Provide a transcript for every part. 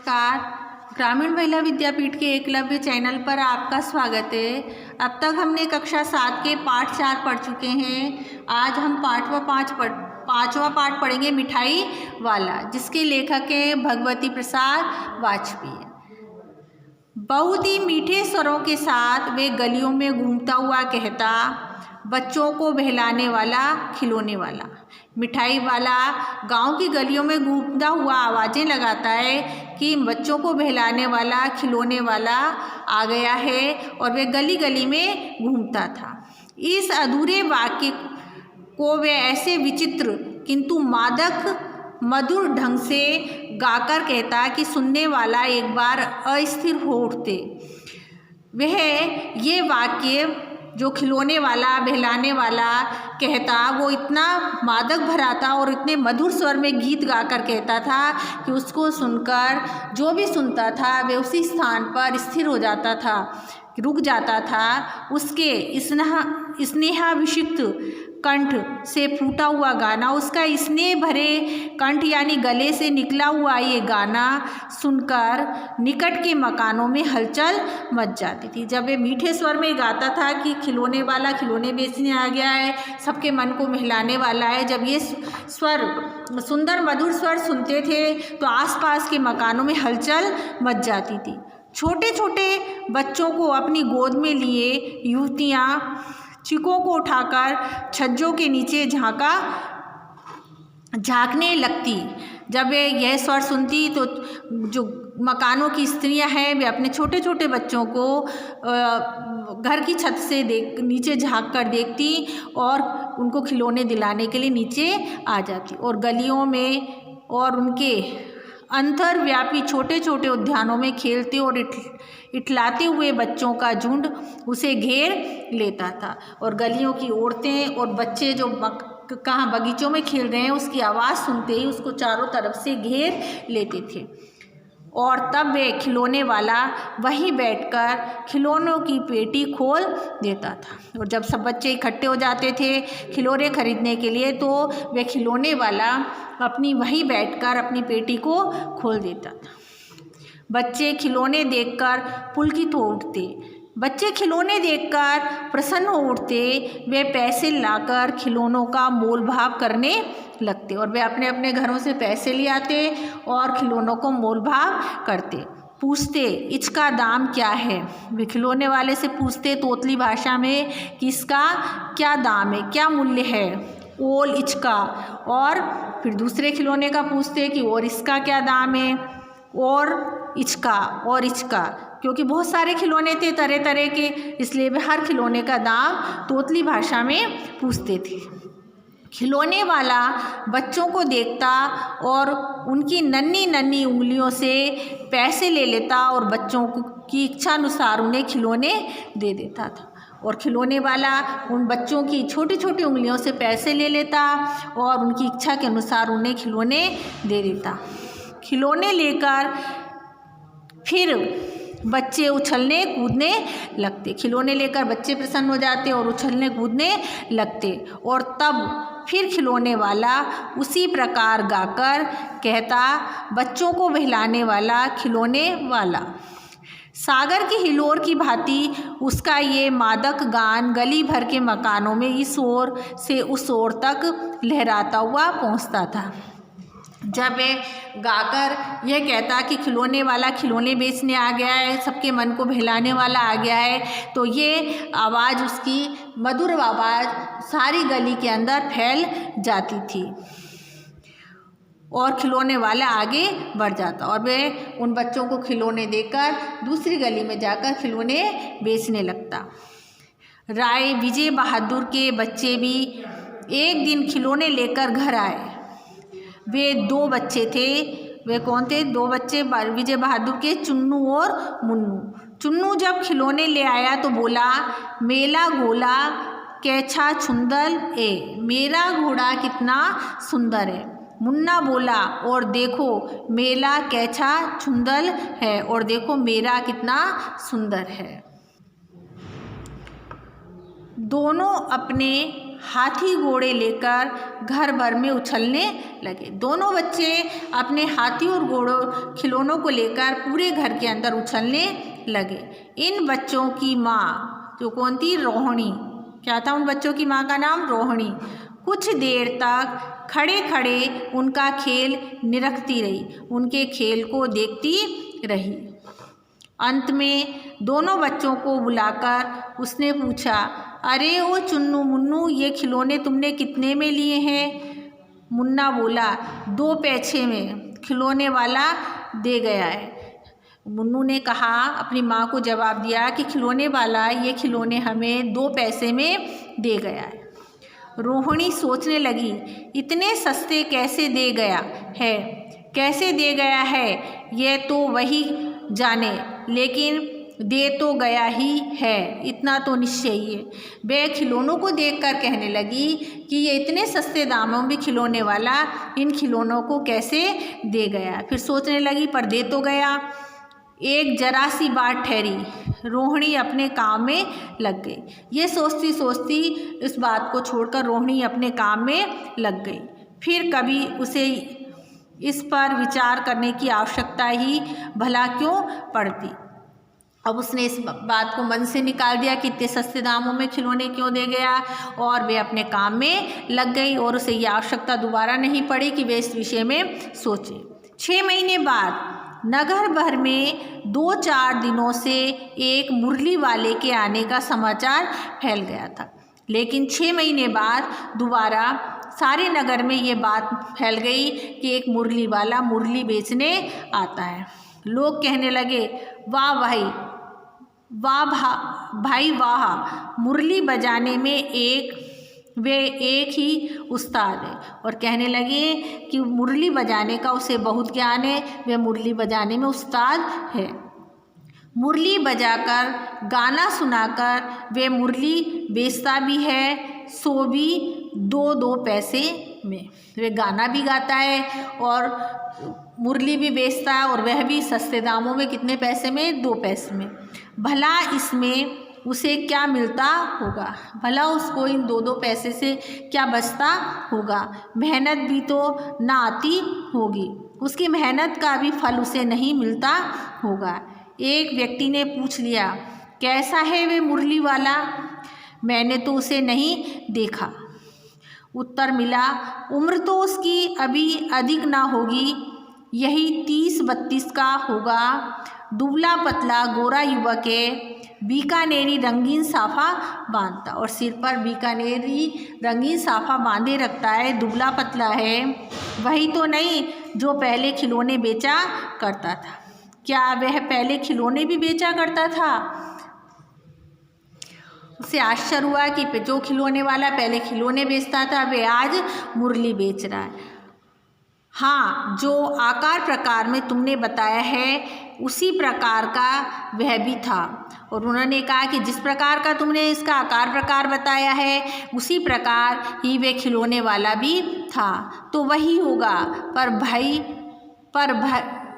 नमस्कार। ग्रामीण महिला विद्यापीठ के एकलव्य चैनल पर आपका स्वागत है। अब तक हमने कक्षा 7 के पाठ 4 पढ़ चुके हैं। आज हम पाँचवा पाठ पढ़ेंगे मिठाई वाला, जिसके लेखक हैं भगवती प्रसाद वाजपेयी। बहुत ही मीठे स्वरों के साथ वे गलियों में घूमता हुआ कहता, बच्चों को बहलाने वाला खिलौने वाला। मिठाई वाला गांव की गलियों में घूमता हुआ आवाज़ें लगाता है कि बच्चों को बहलाने वाला खिलौने वाला आ गया है, और वे गली गली में घूमता था। इस अधूरे वाक्य को वे ऐसे विचित्र किंतु मादक मधुर ढंग से गाकर कहता कि सुनने वाला एक बार अस्थिर हो उठते। वह ये वाक्य जो खिलौने वाला बहलाने वाला कहता, वो इतना मादक भरा था और इतने मधुर स्वर में गीत गाकर कहता था कि उसको सुनकर जो भी सुनता था वे उसी स्थान पर स्थिर हो जाता था, रुक जाता था। उसके स्नेहाभिषिक्त कंठ से फूटा हुआ गाना, उसका स्नेह भरे कंठ यानी गले से निकला हुआ ये गाना सुनकर निकट के मकानों में हलचल मच जाती थी। जब ये मीठे स्वर में गाता था कि खिलौने वाला खिलौने बेचने आ गया है, सबके मन को बहलाने वाला है, जब ये स्वर सुंदर मधुर स्वर सुनते थे तो आसपास के मकानों में हलचल मच जाती थी। छोटे छोटे बच्चों को अपनी गोद में लिए युवतियाँ चिकों को उठाकर छज्जों के नीचे झांकने लगती। जब वे यह स्वर सुनती तो जो मकानों की स्त्रियां हैं वे अपने छोटे छोटे बच्चों को घर की छत से नीचे झांक कर देखती और उनको खिलौने दिलाने के लिए नीचे आ जाती। और गलियों में और उनके अंतर्व्यापी छोटे छोटे उद्यानों में खेलते और इठलाते हुए बच्चों का झुंड उसे घेर लेता था। और गलियों की औरतें और बच्चे जो कहाँ बगीचों में खेल रहे हैं उसकी आवाज़ सुनते ही उसको चारों तरफ से घेर लेते थे। और तब वे खिलौने वाला वहीं बैठकर खिलौनों की पेटी खोल देता था। और जब सब बच्चे इकट्ठे हो जाते थे खिलौने खरीदने के लिए, तो वे खिलौने वाला वहीं बैठकर अपनी पेटी को खोल देता था। बच्चे खिलौने देखकर पुलकित हो उठते, बच्चे खिलौने देखकर प्रसन्न हो उठते। वे पैसे लाकर खिलौनों का मोल भाव करने लगते और वे अपने अपने घरों से पैसे ले आते और खिलौनों को मोल भाव करते। पूछते इसका दाम क्या है, वे खिलौने वाले से पूछते तोतली भाषा में कि इसका क्या दाम है, क्या मूल्य है, ओल इचका। और फिर दूसरे खिलौने का पूछते कि और इसका क्या दाम है, और इचका, क्योंकि बहुत सारे खिलौने थे तरह तरह के, इसलिए वे हर खिलौने का दाम तोतली भाषा में पूछते थे। खिलौने वाला बच्चों को देखता और उनकी नन्ही नन्ही उंगलियों से पैसे ले लेता और बच्चों की इच्छा अनुसार उन्हें खिलौने दे देता था। और खिलौने वाला उन बच्चों की छोटी छोटी उंगलियों से पैसे ले लेता और उनकी इच्छा के अनुसार उन्हें खिलौने दे देता। खिलौने लेकर फिर बच्चे उछलने कूदने लगते। खिलौने लेकर बच्चे प्रसन्न हो जाते और उछलने कूदने लगते। और तब फिर खिलौने वाला उसी प्रकार गाकर कहता, बच्चों को बहलाने वाला खिलौने वाला। सागर की हिलोर की भांति उसका ये मादक गान गली भर के मकानों में इस ओर से उस ओर तक लहराता हुआ पहुंचता था। जब वे गाकर यह कहता कि खिलौने वाला खिलौने बेचने आ गया है, सबके मन को बहलाने वाला आ गया है, तो ये आवाज़, उसकी मधुर आवाज़ सारी गली के अंदर फैल जाती थी और खिलौने वाला आगे बढ़ जाता और वे उन बच्चों को खिलौने देकर दूसरी गली में जाकर खिलौने बेचने लगता। राय विजय बहादुर के बच्चे भी एक दिन खिलौने लेकर घर आए। वे 2 बच्चे थे। वे कौन थे? 2 बच्चे विजय बहादुर के, चुन्नू और मुन्नू। चुन्नू जब खिलौने ले आया तो बोला, मेला घोड़ा कैछा छुंदल ए, मेरा घोड़ा कितना सुंदर है। मुन्ना बोला, और देखो मेला कैछा छुंदल है, और देखो मेरा कितना सुंदर है। दोनों अपने हाथी घोड़े लेकर घर भर में उछलने लगे। दोनों बच्चे अपने हाथी और घोड़ों खिलौनों को लेकर पूरे घर के अंदर उछलने लगे। इन बच्चों की माँ जो कौन थी? रोहिणी। क्या था उन बच्चों की माँ का नाम? रोहिणी। कुछ देर तक खड़े खड़े उनका खेल निरखती रही, उनके खेल को देखती रही। अंत में दोनों बच्चों को बुलाकर उसने पूछा, अरे ओ चुन्नू मुन्नू, ये खिलौने तुमने कितने में लिए हैं? मुन्ना बोला, 2 पैसे में खिलौने वाला दे गया है। मुन्नू ने कहा, अपनी माँ को जवाब दिया कि खिलौने वाला ये खिलौने हमें 2 पैसे में दे गया है। रोहिणी सोचने लगी, इतने सस्ते कैसे दे गया है, कैसे दे गया है ये तो वही जाने, लेकिन दे तो गया ही है, इतना तो निश्चय ही है। वह खिलौनों को देखकर कहने लगी कि ये इतने सस्ते दामों में खिलौने वाला इन खिलौनों को कैसे दे गया। फिर सोचने लगी, पर दे तो गया। एक जरा सी बात ठहरी, रोहिणी अपने काम में लग गई। ये सोचती सोचती इस बात को छोड़कर रोहिणी अपने काम में लग गई। फिर कभी उसे इस पर विचार करने की आवश्यकता ही भला क्यों पड़ती। अब उसने इस बात को मन से निकाल दिया कि इतने सस्ते दामों में खिलौने क्यों दे गया, और वे अपने काम में लग गई और उसे ये आवश्यकता दोबारा नहीं पड़ी कि वे इस विषय में सोचे। 6 महीने बाद नगर भर में 2-4 दिनों से एक मुरली वाले के आने का समाचार फैल गया था, लेकिन 6 महीने बाद दोबारा सारे नगर में ये बात फैल गई कि एक मुरली वाला मुरली बेचने आता है। लोग कहने लगे, वाह भाई, वाह भाई वाह, मुरली बजाने में वे एक ही उस्ताद है। और कहने लगे कि मुरली बजाने का उसे बहुत ज्ञान है, वे मुरली बजाने में उस्ताद है। मुरली बजाकर गाना सुनाकर वे मुरली बेचता भी है, सो भी 2-2 पैसे में। वे गाना भी गाता है और मुरली भी बेचता है, और वह भी सस्ते दामों में। कितने पैसे में? 2 पैसे में। भला इसमें उसे क्या मिलता होगा, भला उसको इन 2-2 पैसे से क्या बचता होगा। मेहनत भी तो ना आती होगी, उसकी मेहनत का भी फल उसे नहीं मिलता होगा। एक व्यक्ति ने पूछ लिया, कैसा है वे मुरली वाला? मैंने तो उसे नहीं देखा। उत्तर मिला, उम्र तो उसकी अभी अधिक ना होगी, यही 30-32 का होगा। दुबला पतला गोरा युवक है, बीकानेरी रंगीन साफा बांधता, और सिर पर बीकानेरी रंगीन साफा बांधे रखता है। दुबला पतला है, वही तो नहीं जो पहले खिलौने बेचा करता था। क्या वह पहले खिलौने भी बेचा करता था? उसे आश्चर्य हुआ कि जो खिलौने वाला पहले खिलौने बेचता था वे आज मुरली बेच रहा है। हाँ, जो आकार प्रकार में तुमने बताया है उसी प्रकार का वह भी था। और उन्होंने कहा कि जिस प्रकार का तुमने इसका आकार प्रकार बताया है उसी प्रकार ही वे खिलौने वाला भी था, तो वही होगा। पर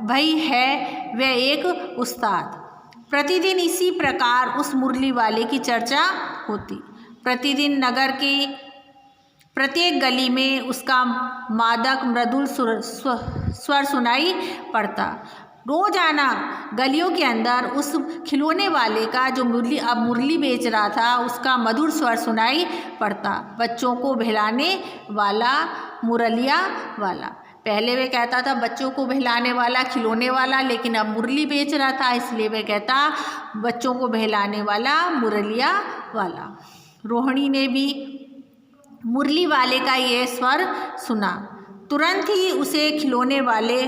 भाई है वह एक उस्ताद। प्रतिदिन इसी प्रकार उस मुरली वाले की चर्चा होती। प्रतिदिन नगर की प्रत्येक गली में उसका मादक मृदुल स्वर सुनाई पड़ता। रोजाना गलियों के अंदर उस खिलौने वाले का जो मुरली बेच रहा था उसका मधुर स्वर सुनाई पड़ता। बच्चों को बहलाने वाला, मुरलिया वाला। पहले वे कहता था बच्चों को बहलाने वाला, खिलौने वाला, लेकिन अब मुरली बेच रहा था इसलिए वे कहता बच्चों को बहलाने वाला, मुरलिया वाला। रोहिणी ने भी मुरली वाले का ये स्वर सुना, तुरंत ही उसे खिलौने वाले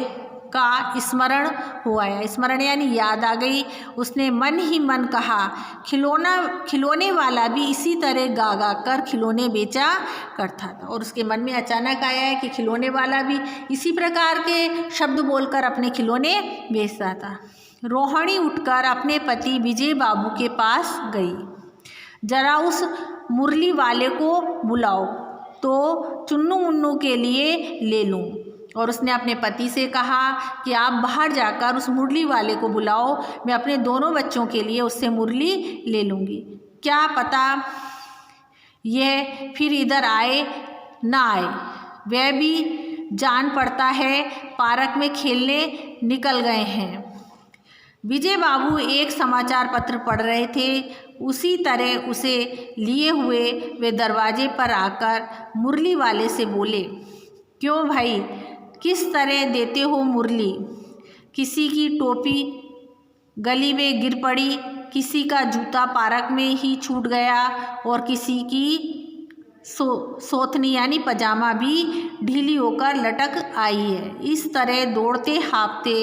का स्मरण हो आया। स्मरण यानी याद आ गई। उसने मन ही मन कहा, खिलौने वाला भी इसी तरह गा गा कर खिलौने बेचा करता था। और उसके मन में अचानक आया है कि खिलौने वाला भी इसी प्रकार के शब्द बोलकर अपने खिलौने बेचता था। रोहिणी उठकर अपने पति विजय बाबू के पास गई। जरा उस मुरली वाले को बुलाओ तो चुन्नू मुन्नू के लिए ले लूँ। और उसने अपने पति से कहा कि आप बाहर जाकर उस मुरली वाले को बुलाओ, मैं अपने दोनों बच्चों के लिए उससे मुरली ले लूँगी। क्या पता यह फिर इधर आए ना आए, वह भी जान पड़ता है पार्क में खेलने निकल गए हैं। विजय बाबू एक समाचार पत्र पढ़ रहे थे। उसी तरह उसे लिए हुए वे दरवाजे पर आकर मुरली वाले से बोले, क्यों भाई, किस तरह देते हो मुरली? किसी की टोपी गली में गिर पड़ी, किसी का जूता पार्क में ही छूट गया और किसी की सोथनी यानी पजामा भी ढीली होकर लटक आई है। इस तरह दौड़ते हाँफते